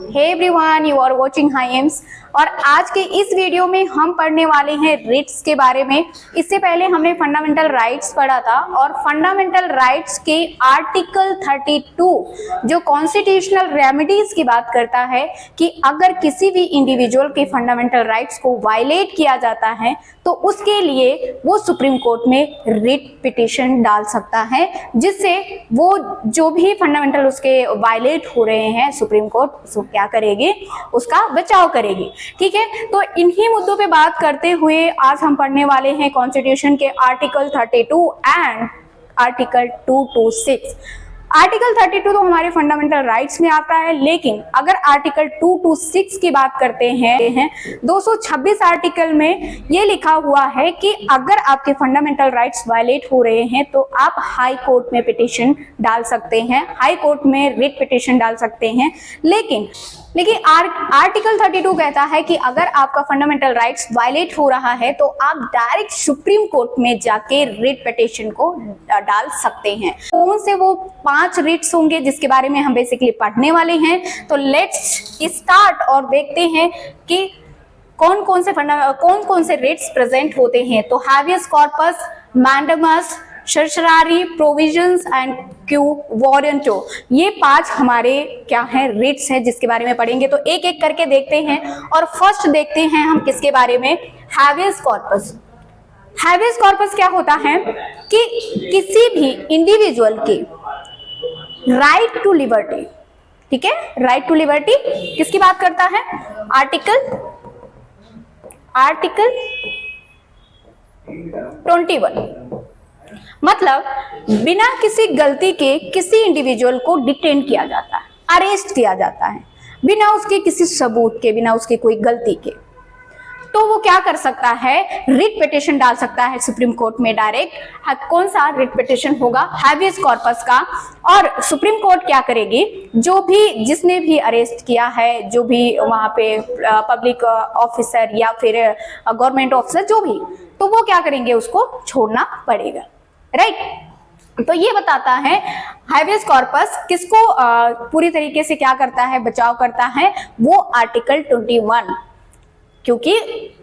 Hey everyone, you are watching High Aims. और आज के इस वीडियो में हम पढ़ने वाले हैं रिट्स के बारे में। इससे पहले हमने फंडामेंटल राइट्स पढ़ा था और फंडामेंटल राइट्स के आर्टिकल 32 जो कॉन्स्टिट्यूशनल रेमेडीज की बात करता है कि अगर किसी भी इंडिविजुअल के फंडामेंटल राइट्स को वायलेट किया जाता है तो उसके लिए वो सुप्रीम कोर्ट में रिट पिटिशन डाल सकता है, जिससे वो जो भी फंडामेंटल उसके वायलेट हो रहे हैं सुप्रीम कोर्ट उसको क्या करेगी, उसका बचाव करेगी। ठीक है, तो इन्हीं मुद्दों पे बात करते हुए आज हम पढ़ने वाले हैं कॉन्स्टिट्यूशन के आर्टिकल 32 एंड आर्टिकल 226। आर्टिकल 32 तो हमारे फंडामेंटल राइट्स में आता है, लेकिन अगर आर्टिकल 226 की बात करते हैं 226 आर्टिकल में ये लिखा हुआ है कि अगर आपके फंडामेंटल राइट्स वायलेट हो रहे हैं तो आप हाई कोर्ट में पिटिशन डाल सकते हैं, हाई कोर्ट में रिट पिटिशन डाल सकते हैं। लेकिन आर्टिकल 32 कहता है कि अगर आपका फंडामेंटल राइट्स वायलेट हो रहा है तो आप डायरेक्ट सुप्रीम कोर्ट में जाके रिट पिटिशन को डाल सकते हैं। कौन से वो 5 रिट्स होंगे जिसके बारे में हम बेसिकली पढ़ने वाले हैं, तो लेट्स स्टार्ट और देखते हैं कि कौन कौन से रिट्स प्रेजेंट होते हैं। तो habeas corpus, mandamus, certiorari, provisions and quo warranto, ये 5 हमारे क्या है रिट्स है जिसके बारे में पढ़ेंगे। तो एक एक करके देखते हैं और फर्स्ट देखते हैं हम किसके बारे में, हैबियस कॉर्पस। हैबियस कॉर्पस क्या होता है कि किसी भी इंडिविजुअल के राइट टू लिबर्टी, ठीक है, राइट टू लिबर्टी किसकी बात करता है, आर्टिकल 21। मतलब बिना किसी गलती के किसी इंडिविजुअल को डिटेन किया जाता है, अरेस्ट किया जाता है, बिना उसके किसी सबूत के, बिना उसके कोई गलती के, तो वो क्या कर सकता है, रिट पिटिशन डाल सकता है सुप्रीम कोर्ट में डायरेक्ट। कौन सा रिट पिटिशन होगा, हैबियस कॉर्पस का। और सुप्रीम कोर्ट क्या करेगी, जो भी जिसने भी अरेस्ट किया है, जो भी वहां पे पब्लिक ऑफिसर या फिर गवर्नमेंट ऑफिसर जो भी, तो वो क्या करेंगे, उसको छोड़ना पड़ेगा, राइट। तो ये बताता है हैबियस कॉर्पस किसको पूरी तरीके से क्या करता है, बचाव करता है, वो आर्टिकल 21। क्योंकि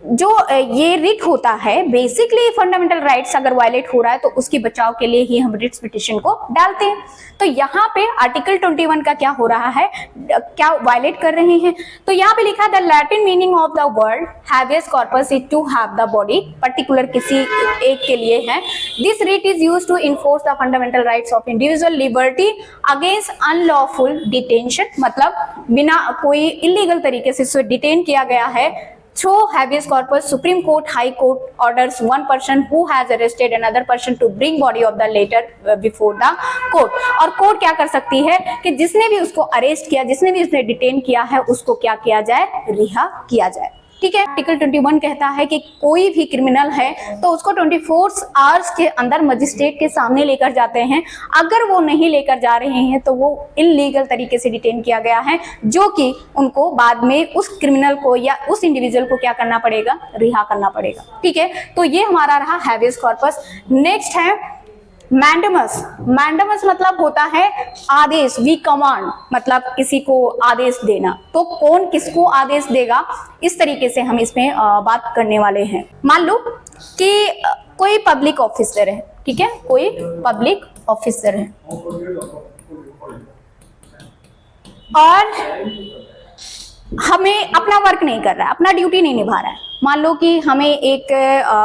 जो ये रिट होता है बेसिकली फंडामेंटल राइट्स अगर वायलेट हो रहा है तो उसकी बचाव के लिए ही हम रिट्स पिटिशन को डालते हैं। तो यहाँ पे आर्टिकल 21 का क्या हो रहा है, क्या वायलेट कर रहे हैं, तो यहाँ पे लिखा the Latin meaning of the word habeas corpus is to have the body, particular किसी एक के लिए है। This writ is used to enforce the fundamental rights of individual liberty against unlawful detention, मतलब बिना कोई इलीगल तरीके से उसे डिटेन किया गया है। Through habeas corpus, Supreme Court, High Court orders one person who has arrested another person to bring body of the latter before the court। और कोर्ट क्या कर सकती है कि जिसने भी उसको अरेस्ट किया, जिसने भी उसने डिटेन किया है, उसको क्या किया जाए, रिहा किया जाए। ठीक है, आर्टिकल 21 कहता है कि कोई भी क्रिमिनल है तो उसको 24 आवर्स के अंदर मजिस्ट्रेट के सामने लेकर जाते हैं। अगर वो नहीं लेकर जा रहे हैं तो वो इलीगल तरीके से डिटेन किया गया है, जो कि उनको बाद में उस क्रिमिनल को या उस इंडिविजुअल को क्या करना पड़ेगा, रिहा करना पड़ेगा। ठीक है, तो ये हमारा रहा हैबियस कॉर्पस। नेक्स्ट है मैंडेमस। मैंडेमस मतलब होता है आदेश, वी कमांड, मतलब किसी को आदेश देना। तो कौन किसको आदेश देगा, इस तरीके से हम इसमें बात करने वाले हैं। मान लो कि कोई पब्लिक ऑफिसर है, ठीक है, कोई पब्लिक ऑफिसर है और हमें अपना वर्क नहीं कर रहा है, अपना ड्यूटी नहीं निभा रहा है। मान लो कि हमें एक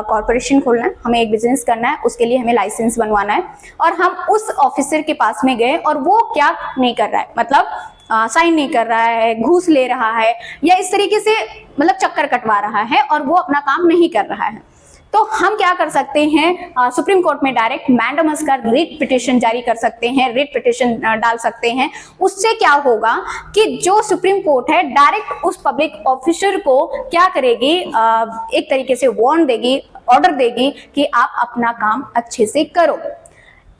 कॉर्पोरेशन खोलना है, हमें एक बिजनेस करना है, उसके लिए हमें लाइसेंस बनवाना है और हम उस ऑफिसर के पास में गए और वो क्या नहीं कर रहा है, मतलब साइन नहीं कर रहा है, घूस ले रहा है या इस तरीके से मतलब चक्कर कटवा रहा है और वो अपना काम नहीं कर रहा है। तो हम क्या कर सकते हैं, सुप्रीम कोर्ट में डायरेक्ट मैंडेमस का रिट पिटिशन जारी कर सकते हैं, रिट पिटिशन डाल सकते हैं। उससे क्या होगा कि जो सुप्रीम कोर्ट है डायरेक्ट उस पब्लिक ऑफिसर को क्या करेगी, एक तरीके से वार्न देगी, ऑर्डर देगी कि आप अपना काम अच्छे से करो।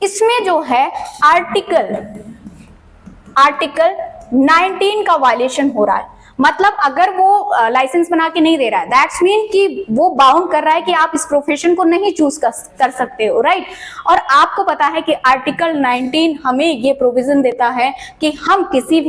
इसमें जो है आर्टिकल 19 का वायलेशन हो रहा है, मतलब अगर वो लाइसेंस बना के नहीं दे रहा है, दैट्स मीन कि वो बाउंड कर रहा है कि आप इस प्रोफेशन को नहीं चूज कर सकते हो, राइट। और आपको पता है कि आर्टिकल 19 हमें ये प्रोविजन देता है कि हम किसी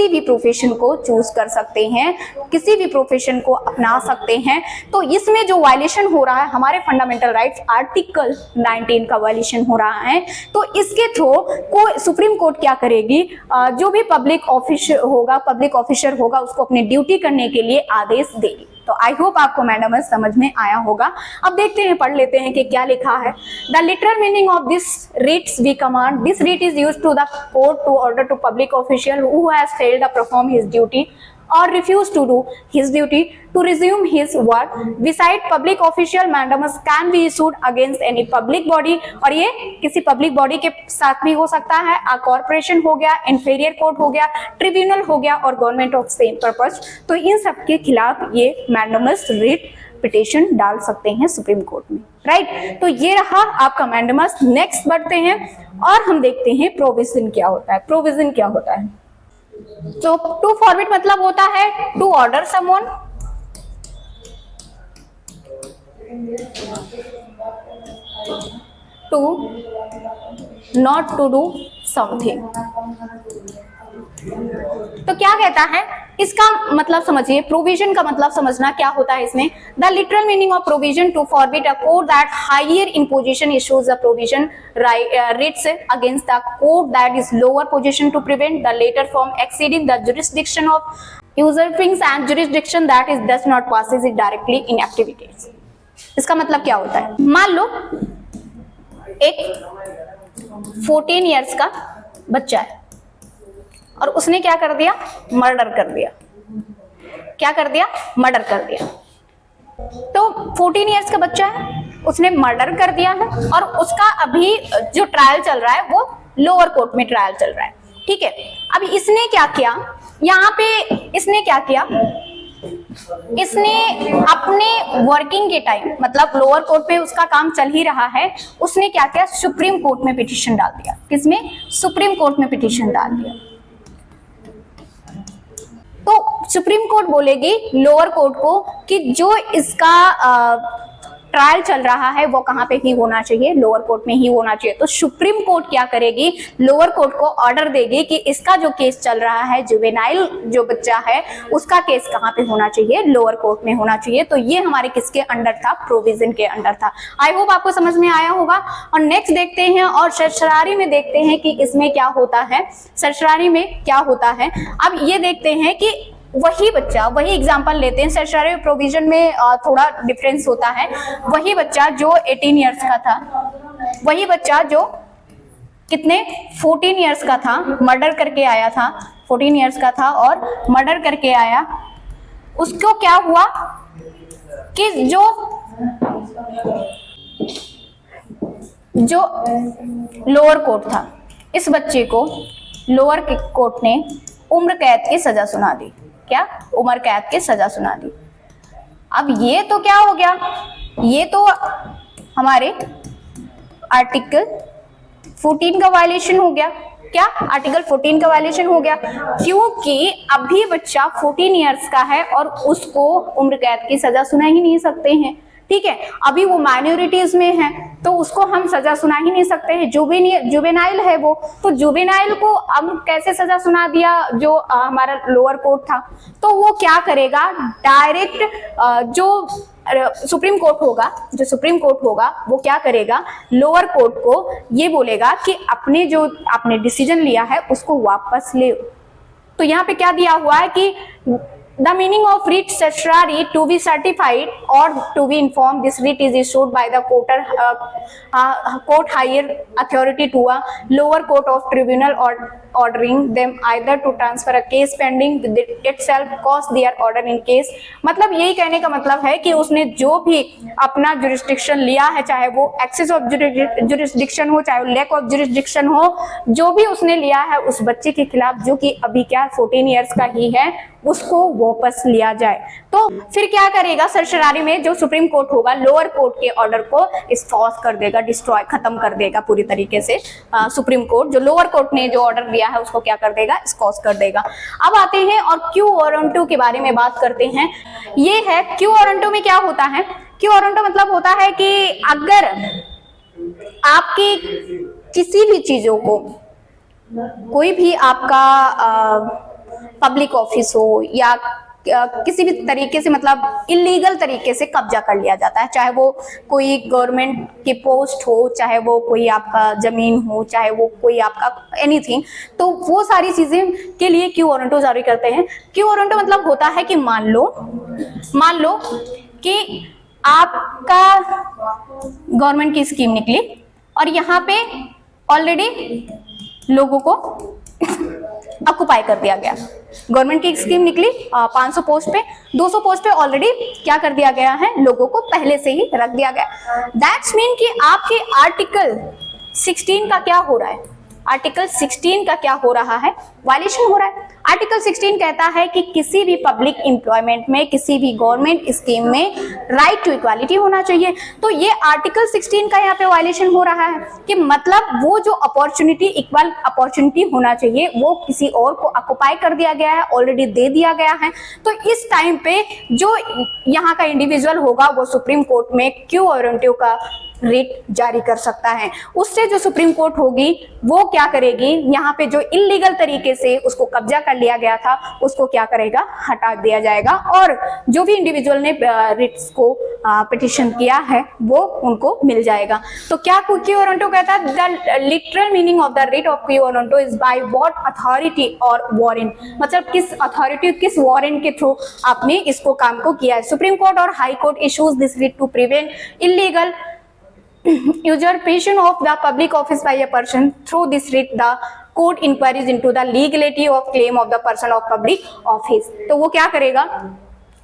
भी प्रोफेशन को चूज कर सकते हैं, किसी भी प्रोफेशन को अपना सकते हैं। तो इसमें जो वायलेशन हो रहा है हमारे फंडामेंटल राइट्स, आर्टिकल 19 का वायलेशन हो रहा है। तो इसके थ्रू को सुप्रीम कोर्ट क्या करेगी, जो भी पब्लिक ऑफिसर होगा उसको अपनी ड्यूटी करने के लिए आदेश देगी। तो आई होप आपको मैडम समझ में आया होगा। अब देखते हैं, पढ़ लेते हैं कि क्या लिखा है। The literal meaning of this writs we command, this writ is used to the court to order to public official who has failed to perform his duty or refuse to do his duty to resume his work. Beside public official mandamus can be issued against any public body, और ये किसी public body के साथ भी हो सकता है, corporation हो गया, इंफीरियर कोर्ट हो गया, ट्रिब्यूनल हो गया और गवर्नमेंट ऑफ सेम पर्पस। तो इन सब के खिलाफ ये मैंडामस रिट पिटिशन डाल सकते हैं सुप्रीम कोर्ट में, राइट। तो ये रहा आपका मैंडामस। नेक्स्ट बढ़ते हैं और हम देखते हैं प्रोविजन क्या होता है। प्रोविजन क्या होता है? तो टू फॉरबिड मतलब होता है to order someone, to not to do something. तो क्या कहता है, इसका मतलब समझिए, प्रोविजन का मतलब समझना क्या होता है इसमें। The literal meaning of provision to forbid a court that higher in position issues the provision writs against the court that is lower position to prevent the latter from exceeding the jurisdiction of usurpings and jurisdiction that is thus not passes it directly in activities. इसका मतलब क्या होता है, मान लो एक 14 years का बच्चा है और उसने क्या कर दिया, मर्डर कर दिया। क्या कर दिया? मर्डर कर दिया। तो 14 इयर्स का बच्चा है, उसने मर्डर कर दिया है और उसका अभी जो ट्रायल चल रहा है वो लोअर कोर्ट में ट्रायल चल रहा है, ठीक है। अब इसने क्या किया, यहाँ पे इसने क्या किया, इसने अपने वर्किंग के टाइम, मतलब लोअर कोर्ट पे उसका काम चल ही रहा है, उसने क्या किया, सुप्रीम कोर्ट में पिटीशन डाल दिया। किसमें? सुप्रीम कोर्ट में पिटीशन डाल दिया। तो सुप्रीम कोर्ट बोलेगी लोअर कोर्ट को कि जो इसका ट्रायल चल रहा है वो कहाँ पे ही होना चाहिए, लोअर कोर्ट में ही होना चाहिए। तो सुप्रीम कोर्ट क्या करेगी, लोअर कोर्ट को ऑर्डर देगी कि इसका जो केस चल रहा है, जुवेनाइल जो बच्चा है उसका केस कहाँ पे होना चाहिए, लोअर कोर्ट में होना चाहिए। तो ये हमारे किसके अंडर था, प्रोविजन के अंडर था। आई होप आपको समझ में आया होगा। और नेक्स्ट देखते हैं और सरसरारी में देखते हैं कि इसमें क्या होता है, सरसरारी में क्या होता है। अब ये देखते हैं कि वही बच्चा, वही एग्जांपल लेते हैं, सरसरारी प्रोविजन में थोड़ा डिफरेंस होता है। वही बच्चा जो 18 इयर्स का था, वही बच्चा जो कितने 14 इयर्स का था, मर्डर करके आया था, 14 इयर्स का था और मर्डर करके आया, उसको क्या हुआ कि जो लोअर कोर्ट था, इस बच्चे को लोअर कोर्ट ने उम्र कैद की सजा सुना दी। क्या? उम्र कैद की सजा सुना दी। अब ये तो क्या हो गया, ये तो हमारे आर्टिकल 14 का वायलेशन हो गया। क्या? आर्टिकल 14 का वायलेशन हो गया, क्योंकि अभी बच्चा 14 इयर्स का है और उसको उम्र कैद की सजा सुना ही नहीं सकते हैं, ठीक है। अभी वो माइनॉरिटीज में है तो उसको हम सजा सुना ही नहीं सकते हैं, जुवेनाइल है वो, तो जुवेनाइल को अब कैसे सजा सुना दिया जो हमारा लोअर कोर्ट था। तो वो क्या करेगा, डायरेक्ट जो सुप्रीम कोर्ट होगा वो क्या करेगा, लोअर कोर्ट को ये बोलेगा कि आपने डिसीजन लिया है उसको वापस ले। तो यहाँ पे क्या दिया हुआ है कि the meaning of writ certiorari to be certified or to be informed, this writ is issued by the court higher authority to a lower court of tribunal or ordering them either to transfer a case pending with itself cause their order in case। मतलब यही कहने का मतलब है कि उसने जो भी अपना जुरिस्डिक्शन लिया है, चाहे वो एक्सेस ऑफ जुरिस्डिक्शन हो, चाहे लैक ऑफ जुरिस्डिक्शन हो, जो भी उसने लिया है उस बच्चे के खिलाफ जो कि अभी क्या 14 इयर्स का ही है, उसको वापस लिया जाए। तो फिर क्या करेगा सरसरारी में जो सुप्रीम कोर्ट होगा लोअर कोर्ट के ऑर्डर को स्कॉस कर देगा, डिस्ट्रॉय, खत्म कर देगा पूरी तरीके से। सुप्रीम कोर्ट जो लोअर कोर्ट ने जो ऑर्डर दिया है उसको क्या कर देगा, स्कॉस कर देगा। अब आते हैं और क्यू वारंटो के बारे में बात करते हैं। ये है क्यू वारंटो में क्या होता है। क्यू वारंटो मतलब होता है कि अगर आपकी किसी भी चीजों को, कोई भी आपका पब्लिक ऑफिस हो या किसी भी तरीके से मतलब इलीगल तरीके से कब्जा कर लिया जाता है, चाहे वो कोई गवर्नमेंट की पोस्ट हो, चाहे वो कोई आपका जमीन हो, चाहे वो कोई आपका एनीथिंग, तो वो सारी चीजें के लिए क्यू वारंटो जारी करते हैं। क्यू वारंटो मतलब होता है कि मान लो कि आपका गवर्नमेंट की स्कीम निकली और यहाँ पे ऑलरेडी लोगों को ऑक्युपाई कर दिया गया। गवर्नमेंट की स्कीम निकली 500 पोस्ट पे, 200 पोस्ट पे ऑलरेडी क्या कर दिया गया है, लोगों को पहले से ही रख दिया गया। दैट्स मीन कि आपके आर्टिकल 16 का क्या हो रहा है, आर्टिकल 16 का क्या हो रहा है, वायलेशन हो रहा है। आर्टिकल 16 कहता है कि किसी भी पब्लिक एम्प्लॉयमेंट में, किसी भी गवर्नमेंट स्कीम में राइट टू इक्वालिटी होना चाहिए। तो ये आर्टिकल 16 का यहाँ पे वायलेशन हो रहा है कि मतलब वो जो अपॉर्चुनिटी, इक्वल अपॉर्चुनिटी होना चाहिए वो किसी और को ऑक्युपाई कर दिया गया है, ऑलरेडी दे दिया गया है। तो इस टाइम पे जो यहाँ का इंडिविजुअल होगा वो सुप्रीम कोर्ट में क्यू वारंटो का रिट जारी कर सकता है। उससे जो सुप्रीम कोर्ट होगी वो क्या करेगी, यहाँ पे जो इलीगल तरीके से उसको कब्जा कर लिया गया था उसको क्या करेगा, हटा दिया जाएगा और जो भी इंडिविजुअल ने रिट्स को पिटिशन किया है वो उनको मिल जाएगा। तो क्या क्यू वारंटो कहता है, the literal meaning of the writ of quo warranto is by what authority और वारंट, मतलब किस अथॉरिटी, किस वारंट के थ्रू आपने इसको काम को किया है। सुप्रीम कोर्ट और high court issues this writ to prevent illegal usurpation of the public office by a person. Through this writ the court inquiries into the legality of claim of the person of public office. तो वो क्या करेगा,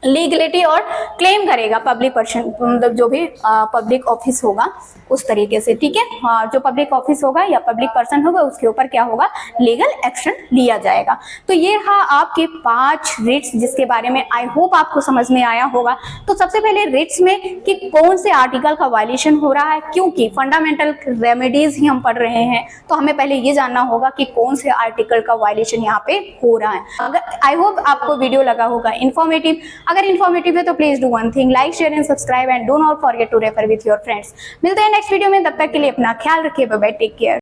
legality और claim करेगा public person, मतलब जो भी public office होगा उस तरीके से, ठीक है। हाँ, जो पब्लिक ऑफिस होगा या पब्लिक पर्सन होगा उसके ऊपर क्या होगा, लीगल एक्शन लिया जाएगा। तो ये रहा आपके 5 रिट्स जिसके बारे में आई होप आपको समझ में आया होगा। तो सबसे पहले रिट्स में कि कौन से आर्टिकल का वायलेशन हो रहा है, क्योंकि फंडामेंटल रेमेडीज ही हम पढ़ रहे हैं तो हमें पहले ये जानना होगा कि कौन से आर्टिकल का वायलेशन यहाँ पे हो रहा है। अगर आई होप आपको वीडियो लगा होगा इन्फॉर्मेटिव। अगर इन्फॉर्मेटिव है तो please do one thing, like, share and subscribe and do not forget to refer with your friends. मिलते हैं नेक्स्ट वीडियो में, तब तक के लिए अपना ख्याल रखिए, बाय बाय, टेक केयर।